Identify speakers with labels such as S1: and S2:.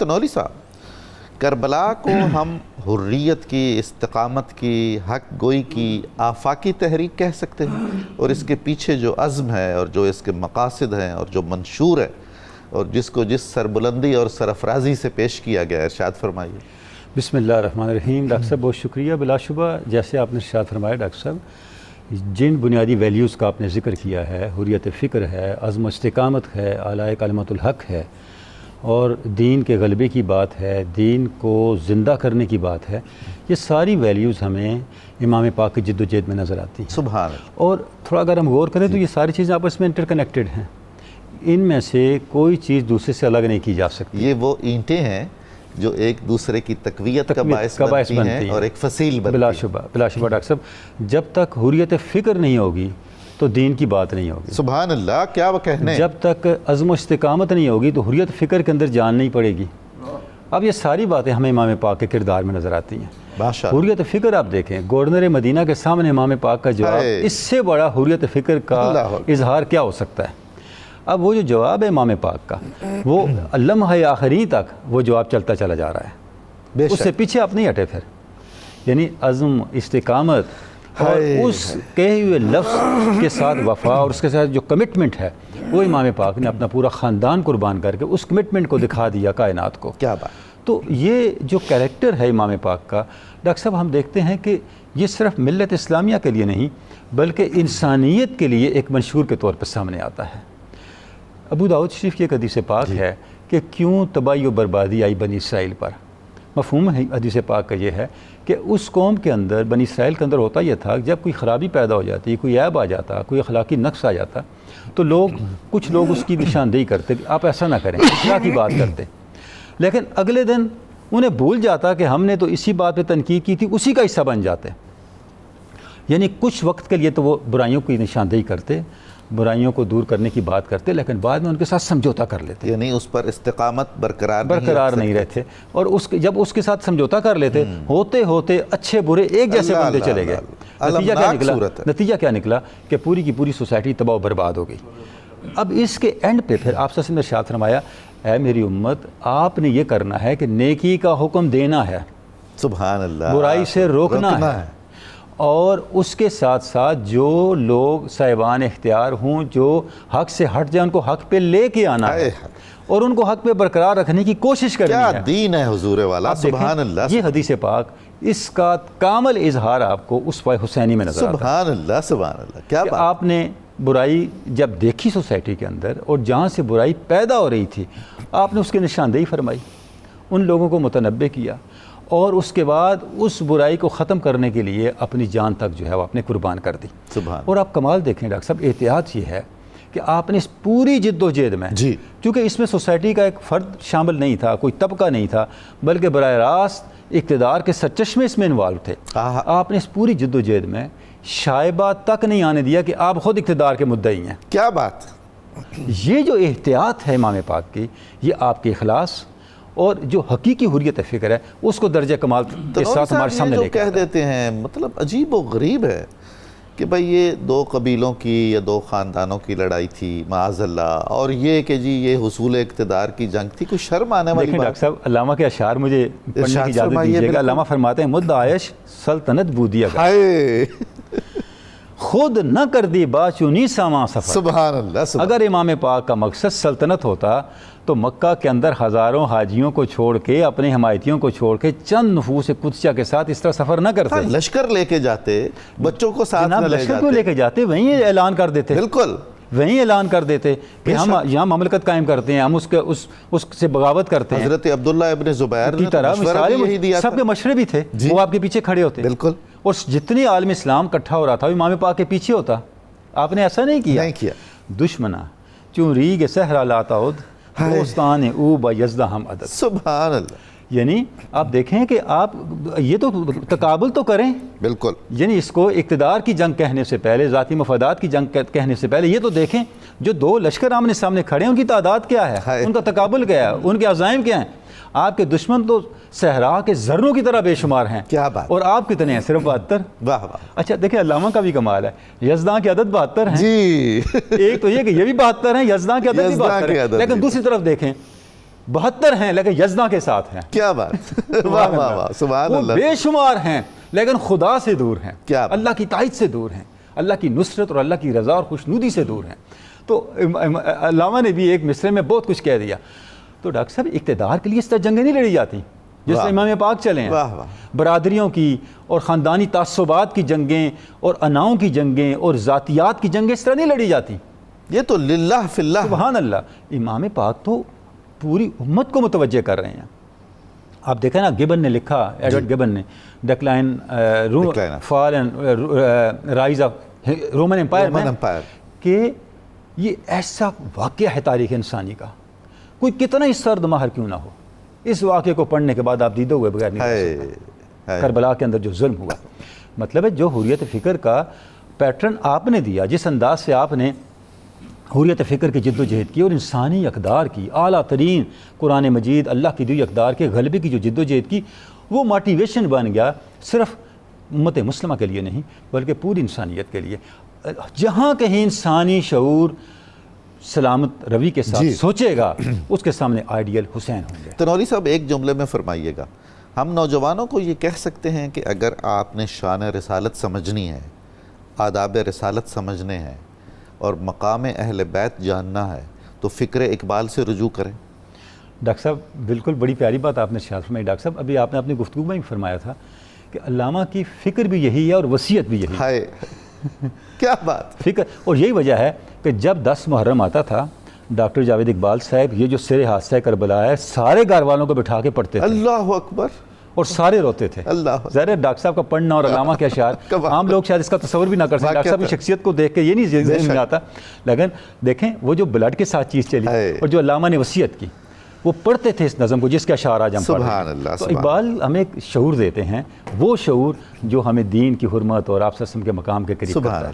S1: تنوری صاحب، کربلا کو ہم حریت کی، استقامت کی، حق گوئی کی آفاقی تحریک کہہ سکتے ہیں، اور اس کے پیچھے جو عزم ہے اور جو اس کے مقاصد ہیں اور جو منشور ہے اور جس کو جس سربلندی اور سرفرازی سے پیش کیا گیا ہے، ارشاد فرمائیے۔
S2: بسم اللہ الرحمن الرحیم۔ ڈاکٹر صاحب بہت شکریہ۔ بلا شبہ جیسے آپ نے ارشاد فرمایا ڈاکٹر صاحب، جن بنیادی ویلیوز کا آپ نے ذکر کیا ہے، حریت فکر ہے، عزم و استقامت ہے، اعلیٰ کلمۃ الحق ہے، اور دین کے غلبے کی بات ہے، دین کو زندہ کرنے کی بات ہے، یہ ساری ویلیوز ہمیں امام پاک کی جد و جہد میں نظر آتی ہیں۔
S1: سبحان اللہ۔
S2: اور تھوڑا اگر ہم غور کریں تو یہ ساری چیزیں آپس میں انٹر کنیکٹڈ ہیں، ان میں سے کوئی چیز دوسرے سے الگ نہیں کی جا سکتی۔
S1: یہ وہ اینٹیں ہیں جو ایک دوسرے کی تقویت کا باعث بنتی ہیں اور ایک فصیل بنتی ہیں۔
S2: بلا شبہ ڈاکٹر صاحب، جب تک حریت فکر نہیں ہوگی تو دین کی بات نہیں ہوگی۔
S1: سبحان اللہ، کیا وہ کہنے ہیں۔
S2: جب تک عزم و استقامت نہیں ہوگی تو حریت فکر کے اندر جان نہیں پڑے گی۔ اب یہ ساری باتیں ہمیں امام پاک کے کردار میں نظر آتی ہیں۔
S1: ماشاءاللہ۔
S2: حریت فکر آپ دیکھیں، گورنر مدینہ کے سامنے امام پاک کا جواب، اس سے بڑا حریت فکر کا اظہار کیا ہو سکتا ہے؟ اب وہ جو جواب ہے امام پاک کا، وہ لمحہ آخری تک وہ جواب چلتا چلا جا رہا ہے، اس سے پیچھے آپ نہیں ہٹے پھر۔ یعنی عزم، استقامت اور اس کہے ہوئے لفظ کے ساتھ وفا اور اس کے ساتھ جو کمٹمنٹ ہے، وہ امام پاک نے اپنا پورا خاندان قربان کر کے اس کمٹمنٹ کو دکھا دیا کائنات کو۔
S1: کیا بات۔
S2: تو یہ جو کریکٹر ہے امام پاک کا ڈاکٹر صاحب، ہم دیکھتے ہیں کہ یہ صرف ملت اسلامیہ کے لیے نہیں بلکہ انسانیت کے لیے ایک منشور کے طور پر سامنے آتا ہے۔ ابو داؤد شریف کی ایک حدیث پاک ہے کہ کیوں تباہی و بربادی آئی بنی اسرائیل پر۔ مفہوم حدیث پاک کا یہ ہے کہ اس قوم کے اندر، بنی اسرائیل کے اندر ہوتا یہ تھا، جب کوئی خرابی پیدا ہو جاتی، کوئی عیب آ جاتا، کوئی اخلاقی نقص آ جاتا، تو کچھ لوگ اس کی نشاندہی کرتے کہ آپ ایسا نہ کریں، اصلاح کی بات کرتے، لیکن اگلے دن انہیں بھول جاتا کہ ہم نے تو اسی بات پہ تنقید کی تھی، اسی کا حصہ بن جاتے۔ یعنی کچھ وقت کے لیے تو وہ برائیوں کی نشاندہی کرتے، برائیوں کو دور کرنے کی بات کرتے، لیکن بعد میں ان کے ساتھ سمجھوتا کر لیتے،
S1: یعنی اس پر استقامت برقرار
S2: نہیں رہتے، اور جب اس کے ساتھ سمجھوتا کر لیتے، ہوتے ہوتے اچھے برے ایک جیسے بنتے چلے گئے۔ نتیجہ کیا نکلا کہ پوری کی پوری سوسائٹی تباہ و برباد ہو گئی۔ اب اس کے اینڈ پہ پھر آپ نے ارشاد فرمایا، اے میری امت، آپ نے یہ کرنا ہے کہ نیکی کا حکم دینا ہے،
S1: سبحان اللہ،
S2: برائی سے روکنا ہے، اور اس کے ساتھ ساتھ جو لوگ صاحبان اختیار ہوں، جو حق سے ہٹ جائیں، ان کو حق پہ لے کے آنا ہے اور ان کو حق پہ برقرار رکھنے کی کوشش کرنی ہے۔
S1: کیا دین ہے حضور والا، سبحان اللہ۔
S2: یہ حدیث پاک، اس کا کامل اظہار آپ کو اسوہ حسینی میں نظر آتا ہے۔
S1: سبحان اللہ، سبحان اللہ، کیا بات۔
S2: آپ نے برائی جب دیکھی سوسائٹی کے اندر اور جہاں سے برائی پیدا ہو رہی تھی، آپ نے اس کی نشاندہی فرمائی، ان لوگوں کو متنبہ کیا، اور اس کے بعد اس برائی کو ختم کرنے کے لیے اپنی جان تک جو ہے وہ آپ نے قربان کر دی۔ اور آپ کمال دیکھیں ڈاکٹر صاحب، احتیاط یہ ہے کہ آپ نے اس پوری جد و جہد میں، چونکہ اس میں سوسائٹی کا ایک فرد شامل نہیں تھا، کوئی طبقہ نہیں تھا، بلکہ براہ راست اقتدار کے سرچشمے اس میں انوالو تھے، آپ نے اس پوری جد و جہد میں شائبہ تک نہیں آنے دیا کہ آپ خود اقتدار کے مدعی ہیں۔
S1: کیا بات۔
S2: یہ جو احتیاط ہے امام پاک کی، یہ آپ کے اخلاص اور جو حقیقی حریت فکر ہے اس کو درجہ کمال کے ساتھ ہمارے سامنے لے کے
S1: کہہ دیتے ہیں، مطلب عجیب و غریب ہے کہ بھئی یہ دو قبیلوں کی یا دو خاندانوں کی لڑائی تھی معاذ اللہ، اور یہ کہ جی یہ حصول اقتدار کی جنگ تھی، کوئی شرم آنے والی
S2: دیکھیں
S1: بات۔
S2: ڈاکٹر صاحب، علامہ کے اشعار مجھے پڑھنے کی اجازت دیجیے گا۔ علامہ فرماتے ہیں، مد عائش سلطنت بودیا گا، خود نہ کر دی باچونی ساما سفر۔
S1: سبحان اللہ۔
S2: اگر امام پاک کا مقصد سلطنت ہوتا تو مکہ کے اندر ہزاروں حاجیوں کو چھوڑ کے، اپنے حمایتیوں کو چھوڑ کے، چند نفوس قدسیہ کے ساتھ اس طرح سفر نہ کرتے،
S1: لشکر لے کے جاتے، بچوں کو ساتھ نہ لے
S2: لشکر کیوں لے کے جاتے؟ وہیں اعلان کر دیتے،
S1: بالکل
S2: وہیں اعلان کر دیتے کہ ہم یہاں مملکت قائم کرتے ہیں، ہم اس سے بغاوت کرتے ہیں۔
S1: حضرت عبداللہ ابن زبیر
S2: کی طرح سب کے مشورے بھی تھے، وہ آپ کے پیچھے کھڑے ہوتے،
S1: بالکل،
S2: اور جتنی عالم اسلام اکٹھا ہو رہا تھا وہ امام پاک کے پیچھے ہوتا۔ آپ نے ایسا نہیں کیا۔ دشمنا چون ریگ صحرا لاتا ہود دوستان او با یزدہ ہم عدد۔ سبحان اللہ۔ یعنی آپ دیکھیں کہ آپ یہ تو تقابل تو کریں،
S1: بالکل،
S2: یعنی اس کو اقتدار کی جنگ کہنے سے پہلے، ذاتی مفادات کی جنگ کہنے سے پہلے یہ تو دیکھیں جو دو لشکر آمنے سامنے کھڑے ہیں ان کی تعداد کیا ہے، ان کا تقابل کیا ہے، ان کے عزائم کیا ہیں۔ آپ کے دشمن تو صحرا کے ذروں کی طرح بے شمار ہیں،
S1: کیا بات، اور
S2: آپ کتنے ہیں؟ صرف 72۔
S1: واہ واہ۔
S2: اچھا دیکھیں، علامہ کا بھی کمال ہے، یزداں کی عدد 72 ہیں۔
S1: جی،
S2: ایک تو یہ کہ یہ بھی 72 ہیں، یزداں کی عدد بھی 72 ہیں، لیکن دوسری طرف دیکھیں 72 ہیں لیکن یزنا کے ساتھ ہیں.
S1: کیا بات واہ واہ واہ سبحان
S2: وہ
S1: اللہ.
S2: بے شمار ہیں لیکن خدا سے دور ہیں,
S1: کیا بات.
S2: اللہ کی تائید سے دور ہیں, اللہ کی نصرت اور اللہ کی رضا اور خوشنودی سے دور ہیں. تو علامہ نے بھی ایک مصرے میں بہت کچھ کہہ دیا. تو ڈاکٹر صاحب اقتدار کے لیے اس طرح جنگیں نہیں لڑی جاتی جس میں امام پاک چلے ہیں.
S1: واہ واہ.
S2: برادریوں کی اور خاندانی تعصبات کی جنگیں اور اناؤں کی جنگیں اور ذاتیات کی جنگیں اس طرح نہیں لڑی جاتی.
S1: یہ تو للہ فی اللہ.
S2: سبحان اللہ. امام پاک تو پوری امت کو متوجہ کر رہے ہیں. آپ دیکھیں نا, گبن نے لکھا, ایڈورڈ گبن نے, decline fall and rise of Roman empire میں, کہ یہ ایسا واقعہ ہے تاریخ انسانی کا, کوئی کتنا ہی سرد ماہر کیوں نہ ہو, اس واقعے کو پڑھنے کے بعد آپ دیدے ہوئے بغیر نہیں رہ سکتے. کربلا کے اندر جو ظلم ہوا, مطلب ہے جو حریت فکر کا پیٹرن آپ نے دیا, جس انداز سے آپ نے حریت فکر کی جد و جہد کی اور انسانی اقدار کی, اعلیٰ ترین قرآن مجید اللہ کی دی اقدار کے غلبے کی جو جد و جہد کی, وہ موٹیویشن بن گیا صرف امت مسلمہ کے لیے نہیں بلکہ پوری انسانیت کے لیے. جہاں کہیں انسانی شعور سلامت روی کے ساتھ سوچے گا, اس کے سامنے آئیڈیل حسین ہوں گے.
S1: تنوری صاحب ایک جملے میں فرمائیے گا, ہم نوجوانوں کو یہ کہہ سکتے ہیں کہ اگر آپ نے شان رسالت سمجھنی ہے, آداب رسالت سمجھنے ہیں اور مقام اہل بیت جاننا ہے تو فکر اقبال سے رجوع کریں.
S2: ڈاکٹر صاحب بالکل بڑی پیاری بات آپ نے ارشاد فرمائی. ڈاکٹر صاحب ابھی آپ نے اپنی گفتگو میں بھی فرمایا تھا کہ علامہ کی فکر بھی یہی ہے اور وصیت بھی یہی ہے.
S1: کیا بات.
S2: فکر, اور یہی وجہ ہے کہ جب 10 محرم آتا تھا, ڈاکٹر جاوید اقبال صاحب یہ جو سر حادثہ کربلا ہے سارے گھر والوں کو بٹھا کے پڑھتے تھے,
S1: اللہ اکبر,
S2: اور سارے روتے تھے. ظاہر ہے ڈاکٹر صاحب کا پڑھنا اور علامہ کے اشعار عام لوگ شاید اس کا تصور بھی نہ کر سکیں. ڈاکٹر صاحب کی شخصیت کو دیکھ کے یہ نہیں ذہن میں آتا, لیکن دیکھیں وہ جو بلڈ کے ساتھ چیز چلی اور جو علامہ نے وصیت کی, وہ پڑھتے تھے اس نظم کو جس کے اشعار آج ہم پڑھ رہے ہیں. تو اقبال ہمیں ایک شعور دیتے ہیں, وہ شعور جو ہمیں دین کی حرمت اور آپ کے مقام کے قریب کرتا ہے.